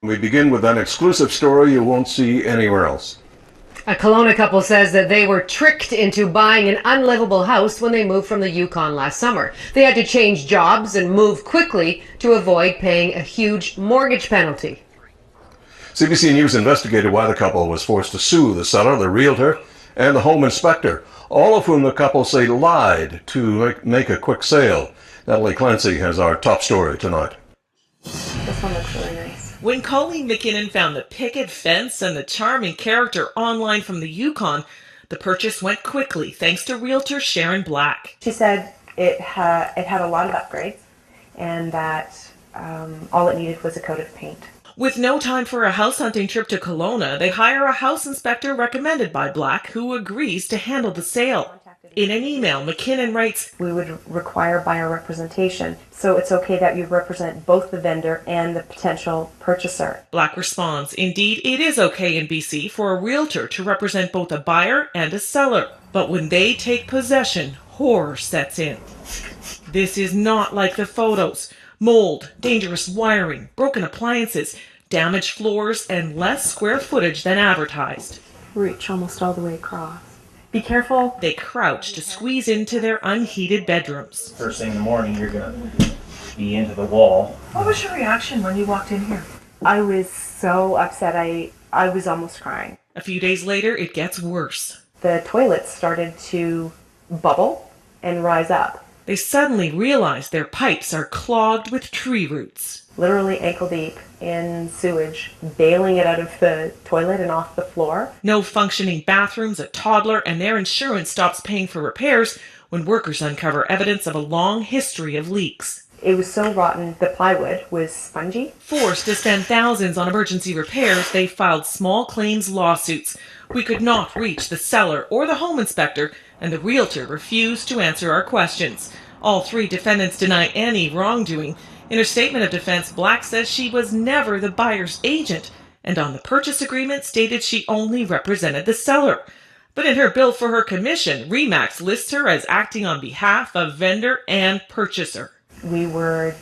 We begin with an exclusive story you won't see anywhere else. A Kelowna couple says that they were tricked into buying an unlivable house when they moved from the Yukon last summer. They had to change jobs and move quickly to avoid paying a huge mortgage penalty. CBC News investigated why the couple was forced to sue the seller, the realtor, and the home inspector, all of whom the couple say lied to make a quick sale. Natalie Clancy has our top story tonight. This one looks really nice. When Colleen McKinnon found the picket fence and the charming character online from the Yukon, the purchase went quickly thanks to realtor Sharon Black. She said it had a lot of upgrades and that all it needed was a coat of paint. With no time for a house hunting trip to Kelowna, they hire a house inspector recommended by Black who agrees to handle the sale. In an email, McKinnon writes, "We would require buyer representation, so it's okay that you represent both the vendor and the potential purchaser." Black responds, "Indeed, it is okay in BC for a realtor to represent both a buyer and a seller. But when they take possession, horror sets in. This is not like the photos. Mold, dangerous wiring, broken appliances, damaged floors, and less square footage than advertised." Reach almost all the way across. Be careful. They crouch to squeeze into their unheated bedrooms. First thing in the morning, you're going to be into the wall. What was your reaction when you walked in here? I was so upset. I was almost crying. A few days later, it gets worse. The toilets started to bubble and rise up. They suddenly realize their pipes are clogged with tree roots. Literally ankle deep in sewage, bailing it out of the toilet and off the floor. No functioning bathrooms, a toddler, and their insurance stops paying for repairs when workers uncover evidence of a long history of leaks. It was so rotten, the plywood was spongy. Forced to spend thousands on emergency repairs, they filed small claims lawsuits. We could not reach the seller or the home inspector, and the realtor refused to answer our questions. All three defendants deny any wrongdoing. In her statement of defense, Black says she was never the buyer's agent, and on the purchase agreement stated she only represented the seller. But in her bill for her commission, RE/MAX lists her as acting on behalf of vendor and purchaser. We were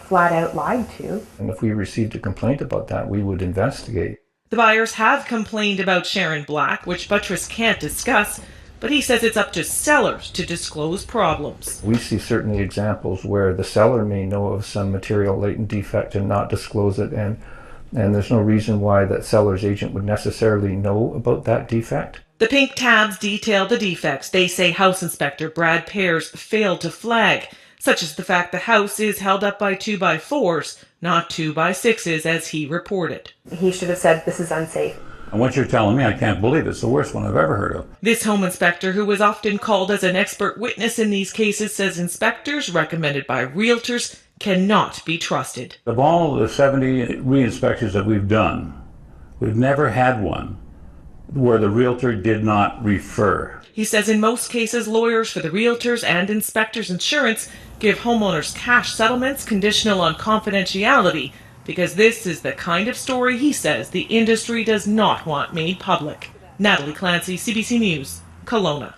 flat out lied to. And if we received a complaint about that, we would investigate. The buyers have complained about Sharon Black, which Buttress can't discuss, but he says it's up to sellers to disclose problems. We see certainly examples where the seller may know of some material latent defect and not disclose it, and there's no reason why that seller's agent would necessarily know about that defect. The pink tabs detail the defects they say House Inspector Brad Pears failed to flag, such as the fact the house is held up by 2x4s, not 2x6s as he reported. He should have said, "This is unsafe." And what you're telling me, I can't believe it's the worst one I've ever heard of. This home inspector, who is often called as an expert witness in these cases, says inspectors recommended by realtors cannot be trusted. Of all the 70 re-inspections that we've done, we've never had one where the realtor did not refer. He says in most cases, lawyers for the realtors and inspectors' insurance give homeowners cash settlements conditional on confidentiality, because this is the kind of story he says the industry does not want made public. Natalie Clancy, CBC News, Kelowna.